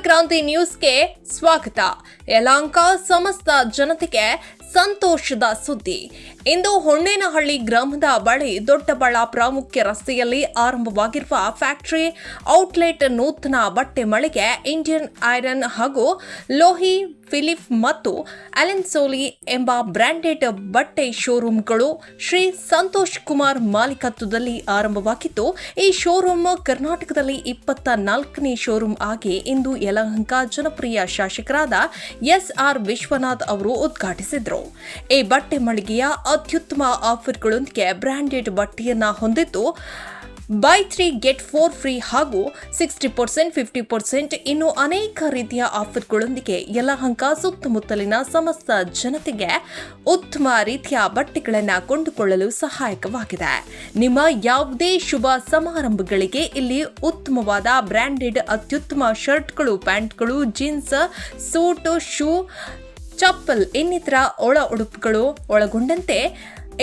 ಕ್ರಾಂತಿ ನ್ಯೂಸ್ಗೆ ಸ್ವಾಗತ. ಯಲಹಂಕ ಸಮಸ್ತ ಜನತೆಗೆ ಸಂತೋಷದ ಸುದ್ದಿ. ಇಂದು ಹೊನ್ನೇನಹಳ್ಳಿ ಗ್ರಾಮದ ಬಳಿ ದೊಡ್ಡಬಳ್ಳಾಪುರ ಮುಖ್ಯ ರಸ್ತೆಯಲ್ಲಿ ಆರಂಭವಾಗಿರುವ ಫ್ಯಾಕ್ಟರಿ ಔಟ್ಲೆಟ್ ನೂತನ ಬಟ್ಟೆ ಮಳಿಗೆ ಇಂಡಿಯನ್ ಐರನ್ ಹಾಗೂ ಲೋಹಿ ಫಿಲಿಪ್ ಮತ್ತು ಅಲೆನ್ಸೋಲಿ ಎಂಬ ಬ್ರಾಂಡೆಡ್ ಬಟ್ಟೆ ಶೋರೂಮ್ಗಳು ಶ್ರೀ ಸಂತೋಷ್ ಕುಮಾರ್ ಮಾಲೀಕತ್ವದಲ್ಲಿ ಆರಂಭವಾಗಿದ್ದು, ಈ ಶೋರೂಮ್ ಕರ್ನಾಟಕದಲ್ಲಿ 24ನೇ ಶೋರೂಮ್ ಆಗಿ ಇಂದು ಯಲಹಂಕ ಜನಪ್ರಿಯ ಶಾಸಕರಾದ ಎಸ್.ಆರ್. ವಿಶ್ವನಾಥ್ ಅವರು ಉದ್ಘಾಟಿಸಿದರು. ಈ ಬಟ್ಟೆ ಮಳಿಗೆಯ ಅತ್ಯುತ್ತಮ ಆಫರ್ಗಳೊಂದಿಗೆ ಬ್ರಾಂಡೆಡ್ ಬಟ್ಟೆಯನ್ನ ಹೊಂದಿದ್ದು, ಬೈ 3 get 4 ಫ್ರೀ ಹಾಗೂ 60%, 50% ಇನ್ನು ಅನೇಕ ರೀತಿಯ ಆಫರ್ಗಳೊಂದಿಗೆ ಯಲಹಂಕ ಸುತ್ತಮುತ್ತಲಿನ ಸಮಸ್ತ ಜನತೆಗೆ ಉತ್ತಮ ರೀತಿಯ ಬಟ್ಟೆಗಳನ್ನು ಕೊಂಡುಕೊಳ್ಳಲು ಸಹಾಯಕವಾಗಿದೆ. ನಿಮ್ಮ ಯಾವುದೇ ಶುಭ ಸಮಾರಂಭಗಳಿಗೆ ಇಲ್ಲಿ ಉತ್ತಮವಾದ ಬ್ರಾಂಡೆಡ್ ಅತ್ಯುತ್ತಮ ಶರ್ಟ್ಗಳು, ಪ್ಯಾಂಟ್ಗಳು, ಜೀನ್ಸ್, ಸೂಟ್, ಶೂ, ಚಪ್ಪಲ್ ಇನ್ನಿತರ ಒಳ ಉಡುಪುಗಳು ಒಳಗೊಂಡಂತೆ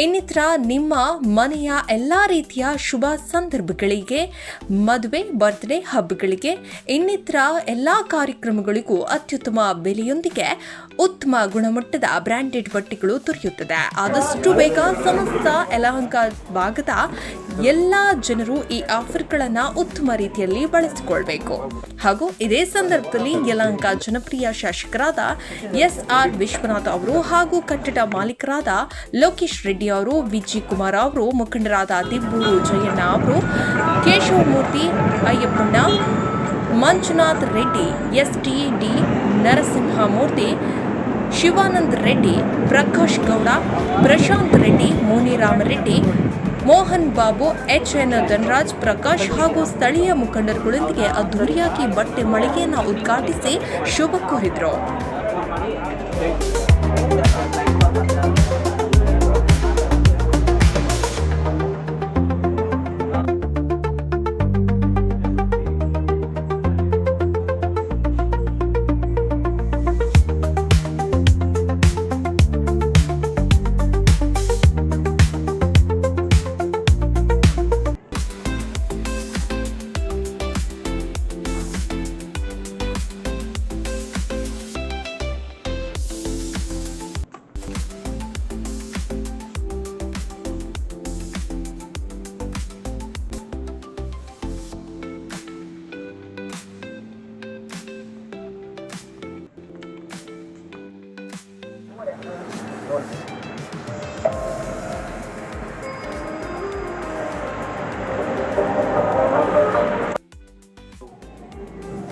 ಇನ್ನಿತರ ನಿಮ್ಮ ಮನೆಯ ಎಲ್ಲ ರೀತಿಯ ಶುಭ ಸಂದರ್ಭಗಳಿಗೆ, ಮದುವೆ, ಬರ್ತ್ಡೇ, ಹಬ್ಬಗಳಿಗೆ, ಇನ್ನಿತರ ಎಲ್ಲ ಕಾರ್ಯಕ್ರಮಗಳಿಗೂ ಅತ್ಯುತ್ತಮ ಬೆಲೆಯೊಂದಿಗೆ ಉತ್ತಮ ಗುಣಮಟ್ಟದ ಬ್ರಾಂಡೆಡ್ ಬಟ್ಟೆಗಳು ದೊರೆಯುತ್ತದೆ. ಆದಷ್ಟು ಬೇಗ ಸಮಸ್ತ ಯಲಹಂಕ ಭಾಗದ ಎಲ್ಲ ಜನರು ಈ ಆಫರ್ಗಳನ್ನು ಉತ್ತಮ ರೀತಿಯಲ್ಲಿ ಬಳಸಿಕೊಳ್ಬೇಕು. ಹಾಗೂ ಇದೇ ಸಂದರ್ಭದಲ್ಲಿ ಯಲಹಂಕ ಜನಪ್ರಿಯ ಶಾಸಕರಾದ ಎಸ್.ಆರ್. ವಿಶ್ವನಾಥ್ ಅವರು ಹಾಗೂ ಕಟ್ಟಡ ಮಾಲೀಕರಾದ ಲೋಕೇಶ್ ರೆಡ್ಡಿ ಅವರು, ವಿಜಿ ಕುಮಾರ್ ಅವರು, ಮುಖಂಡರಾದ ದಿಬ್ಬೂರು ಜಯಣ್ಣ ಅವರು, ಕೇಶವಮೂರ್ತಿ ಅಯ್ಯಪ್ಪಣ್ಣ, ಮಂಜುನಾಥ್ ರೆಡ್ಡಿ, ಎಸ್.ಟಿ.ಡಿ. ನರಸಿಂಹಮೂರ್ತಿ, ಶಿವಾನಂದ್ ರೆಡ್ಡಿ, ಪ್ರಕಾಶ್ ಗೌಡ, ಪ್ರಶಾಂತ್ ರೆಡ್ಡಿ, ಮುನಿರಾಮ್ ರೆಡ್ಡಿ, ಮೋಹನ್ ಬಾಬು, ಎಚ್.ಎನ್. ಧನರಾಜ್, ಪ್ರಕಾಶ್ ಹಾಗೂ ಸ್ಥಳೀಯ ಮುಖಂಡರುಗಳೊಂದಿಗೆ ಅದ್ದೂರಿಯಾಗಿ ಬಟ್ಟೆ ಮಳಿಗೆಯನ್ನು ಉದ್ಘಾಟಿಸಿ ಶುಭ ಕೋರಿದರು.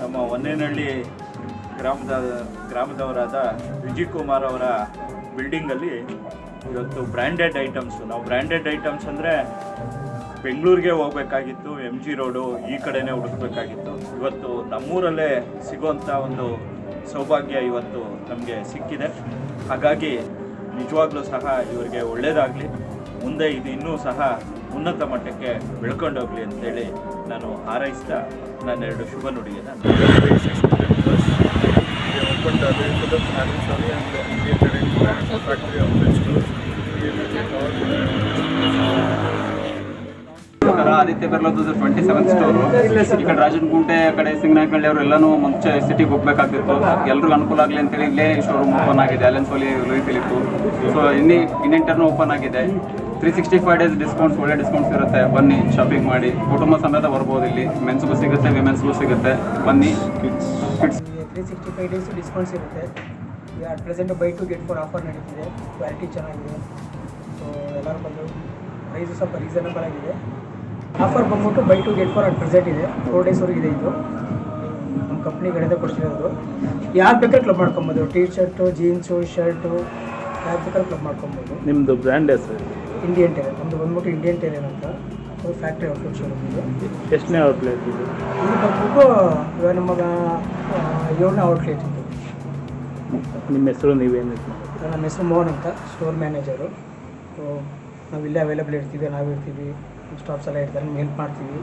ನಮ್ಮ ಹೊನ್ನೇನಹಳ್ಳಿ ಗ್ರಾಮದವರಾದ ವಿಜಿ ಕುಮಾರ್ ಅವರ ಬಿಲ್ಡಿಂಗಲ್ಲಿ ಇವತ್ತು ಬ್ರ್ಯಾಂಡೆಡ್ ಐಟಮ್ಸು, ನಾವು ಬ್ರ್ಯಾಂಡೆಡ್ ಐಟಮ್ಸ್ ಅಂದರೆ ಬೆಂಗಳೂರಿಗೆ ಹೋಗಬೇಕಾಗಿತ್ತು, MG ರೋಡು ಈ ಕಡೆನೇ ಹುಡುಕಬೇಕಾಗಿತ್ತು. ಇವತ್ತು ನಮ್ಮೂರಲ್ಲೇ ಸಿಗುವಂಥ ಒಂದು ಸೌಭಾಗ್ಯ ಇವತ್ತು ನಮಗೆ ಸಿಕ್ಕಿದೆ. ಹಾಗಾಗಿ ನಿಜವಾಗ್ಲೂ ಸಹ ಇವರಿಗೆ ಒಳ್ಳೆಯದಾಗಲಿ, ಮುಂದೆ ಇದು ಇನ್ನೂ ಸಹ ಉನ್ನತ ಮಟ್ಟಕ್ಕೆ ಬೆಳ್ಕೊಂಡೋಗಲಿ ಅಂತೇಳಿ ನಾನು ಹಾರೈಸ್ತಾ ನಾನು 2 ಶುಭ ನುಡಿಯನ್ನು ಆದಿತ್ಯ ಬಿರ್ಲಾದು 27th ಸ್ಟೋರು. ಈ ಕಡೆ ರಾಜನಗುಂಟೆ ಕಡೆ ಸಿಂಗನಹಳ್ಳಿ ಅವರೆಲ್ಲನೂ ಮುಂಚೆ ಸಿಟಿಗೆ ಹೋಗ್ಬೇಕಾಗಿತ್ತು. ಎಲ್ರಿಗೂ ಅನುಕೂಲ ಆಗಲಿ ಅಂತೇಳಿ ಇಲ್ಲೇ ಶೋರೂಮ್ ಓಪನ್ ಆಗಿದೆ. Allen Solly, Louis Philippe. ಸೊ ಇನ್ನಿನ್ ಟರ್ನ್ ಓಪನ್ ಆಗಿದೆ. 365 ಡೇಸ್ ಡಿಸ್ಕೌಂಟ್ಸ್, ಒಳ್ಳೆ ಡಿಸ್ಕೌಂಟ್ಸ್ ಇರುತ್ತೆ. ಬನ್ನಿ, ಶಾಪಿಂಗ್ ಮಾಡಿ, ಕುಟುಂಬ ಸಮೇತ ಬರ್ಬೋದು. ಇಲ್ಲಿ ಮೆನ್ಸ್ಗೂ ಸಿಗುತ್ತೆ, ವಿಮೆನ್ಸ್ಗೂ ಸಿಗುತ್ತೆ. ಬನ್ನಿ. 365 ಡೇಸ್ ಡಿಸ್ಕೌಂಟ್ಸ್ ಇರುತ್ತೆ. At present by 2 get 4 offer ನಡೀತಿದೆ. ಕ್ವಾಲಿಟಿ ಚೆನ್ನಾಗಿದೆ. ಸೊ ಎಲ್ಲರೂ ಬಂದು ಪ್ರೈಸು ಸ್ವಲ್ಪ ರೀಸನಬಲ್ ಆಗಿದೆ. ಆಫರ್ ಬಂದ್ಬಿಟ್ಟು ಬೈ 2 get 4 ಅಟ್ ಪ್ರೆಸೆಂಟ್ ಇದೆ. 4 ಡೇಸ್ವರೆಗೆ ಇದೆ. ಇದು ನಮ್ಮ ಕಂಪ್ನಿ ಕಡೆಯಿಂದ ಕೊಡ್ತಿರೋದು. ಯಾರು ಬೇಕಾದ್ರೆ ಕ್ಲಬ್ ಮಾಡ್ಕೊಬೋದು. ಟೀ ಶರ್ಟು, ಜೀನ್ಸು, ಶರ್ಟು ಯಾರು ಬೇಕಾದ್ರೆ ಕ್ಲಬ್ ಮಾಡ್ಕೊಬೋದು. ನಿಮ್ಮದು ಬ್ರ್ಯಾಂಡ್ ಹೆಸರು ಇಂಡಿಯನ್ ಟೈಲರ್. ನಮ್ಮದು ಬಂದ್ಬಿಟ್ಟು ಇಂಡಿಯನ್ ಟೈಲರ್ ಅಂತ ಫ್ಯಾಕ್ಟ್ರಿ ಔಟ್ಲೆಟ್ ಶೋರೂಮ್ ಇದು. ಎಷ್ಟನೇ ಔಟ್ಲೆಟ್ ಇದು? ಇದು ಬಂದ್ಬಿಟ್ಟು ಇವಾಗ ನಮಗೆ 7ನೇ ಔಟ್ಲೆಟ್ ಇದು. ನಿಮ್ಮ ಹೆಸರು, ನೀವೇನು? ನಮ್ಮ ಹೆಸರು ಮೋಹನ್ ಅಂತ, ಸ್ಟೋರ್ ಮ್ಯಾನೇಜರು. ಸೊ ನಾವು ಇಲ್ಲೇ ಅವೈಲೇಬಲ್ ಇರ್ತೀವಿ, ನಾವು ಇರ್ತೀವಿ, ಸ್ಟಾಫ್ಸ್ ಎಲ್ಲ ಇರ್ತಾರೆ, ನಮ್ಗೆ ಹೆಲ್ಪ್ ಮಾಡ್ತೀವಿ.